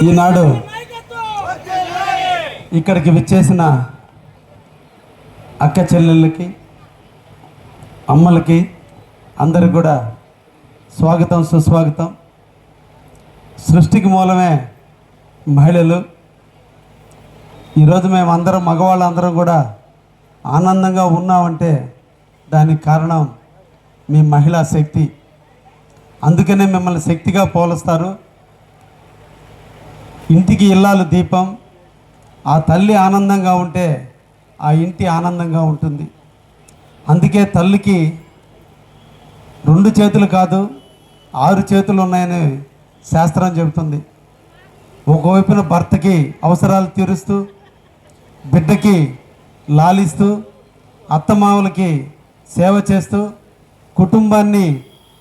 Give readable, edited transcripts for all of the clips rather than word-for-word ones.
ఈనాడు ఇక్కడికి విచ్చేసిన అక్క చెల్లెళ్ళకి అమ్మలకి అందరికి కూడా స్వాగతం సుస్వాగతం. సృష్టికి మూలమే మహిళలు. ఈరోజు మేము అందరం మగవాళ్ళందరం కూడా ఆనందంగా ఉన్నామంటే దానికి కారణం మీ మహిళా శక్తి. అందుకనే మిమ్మల్ని శక్తిగా పోలుస్తారు. ఇంటికి ఇల్లాలు దీపం. ఆ తల్లి ఆనందంగా ఉంటే ఆ ఇంటి ఆనందంగా ఉంటుంది. అందుకే తల్లికి 2 చేతులు కాదు 6 చేతులు ఉన్నాయని శాస్త్రం చెబుతుంది. ఒకవైపున భర్తకి అవసరాలు తీరుస్తూ, బిడ్డకి లాలిస్తూ, అత్తమామలకి సేవ చేస్తూ, కుటుంబాన్ని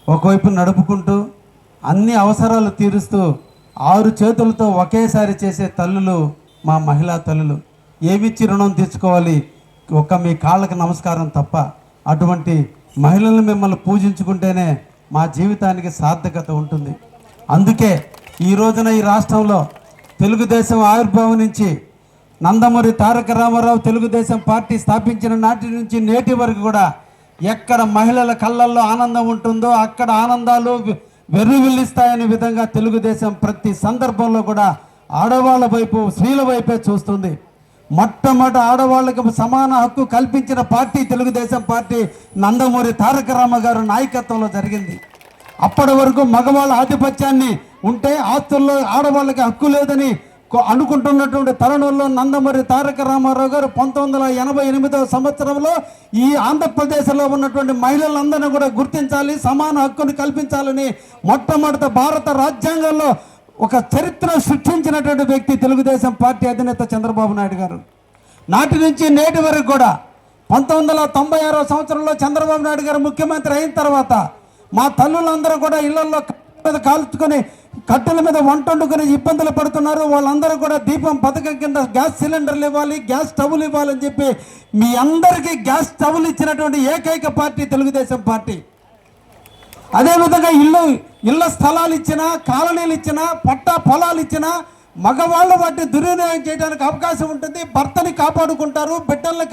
ఒకవైపు నడుపుకుంటూ, అన్ని అవసరాలు తీరుస్తూ 6 చేతులతో ఒకేసారి చేసే తల్లులు మా మహిళా తల్లులు. ఏమిచ్చి రుణం తీర్చుకోవాలి? ఒక్క మీ కాళ్ళకి నమస్కారం తప్ప. అటువంటి మహిళలను మిమ్మల్ని పూజించుకుంటేనే మా జీవితానికి సార్థకత ఉంటుంది. అందుకే ఈ రోజున ఈ రాష్ట్రంలో తెలుగుదేశం ఆవిర్భావం నుంచి నందమూరి తారక రామారావు తెలుగుదేశం పార్టీ స్థాపించిన నాటి నుంచి నేటి వరకు కూడా ఎక్కడ మహిళల కళ్ళల్లో ఆనందం ఉంటుందో అక్కడ ఆనందాలు వెర్రివిల్లిస్తాయనే విధంగా తెలుగుదేశం ప్రతి సందర్భంలో కూడా ఆడవాళ్ళ వైపు, స్త్రీల వైపే చూస్తుంది. మొట్టమొదటి ఆడవాళ్ళకి సమాన హక్కు కల్పించిన పార్టీ తెలుగుదేశం పార్టీ నందమూరి తారక రామ గారు నాయకత్వంలో జరిగింది. అప్పటి వరకు మగవాళ్ళ ఆధిపత్యాన్ని ఉంటే ఆస్తుల్లో ఆడవాళ్ళకి హక్కు లేదని అనుకుంటున్నటువంటి తరుణంలో నందమూరి తారక రామారావు గారు 1988వ సంవత్సరంలో ఈ ఆంధ్రప్రదేశ్లో ఉన్నటువంటి మహిళలందరినీ కూడా గుర్తించాలి, సమాన హక్కును కల్పించాలని మొట్టమొదటి భారత రాజ్యాంగంలో ఒక చరిత్ర సృష్టించినటువంటి వ్యక్తి తెలుగుదేశం పార్టీ అధినేత చంద్రబాబు నాయుడు గారు. నాటి నుంచి నేటి వరకు కూడా 1996వ సంవత్సరంలో చంద్రబాబు నాయుడు గారు ముఖ్యమంత్రి అయిన తర్వాత మా తల్లులందరూ కూడా ఇళ్లలో మీద కాల్చుకొని కట్టెల మీద వంట వండుకొని ఇబ్బందులు పడుతున్నారు. వాళ్ళందరూ కూడా దీపం పథకం కింద గ్యాస్ సిలిండర్లు ఇవ్వాలి, గ్యాస్ స్టవ్లు ఇవ్వాలని చెప్పి మీ అందరికీ గ్యాస్ స్టవ్లు ఇచ్చినటువంటి ఏకైక పార్టీ తెలుగుదేశం పార్టీ. అదేవిధంగా ఇళ్ళ స్థలాలు ఇచ్చినా, కాలనీలు ఇచ్చినా, పట్టా పొలాలు ఇచ్చినా మగవాళ్ళు వాటిని దుర్వినియోగం చేయడానికి అవకాశం ఉంటుంది. భర్తని కాపాడుకుంటారు, బిడ్డల్ని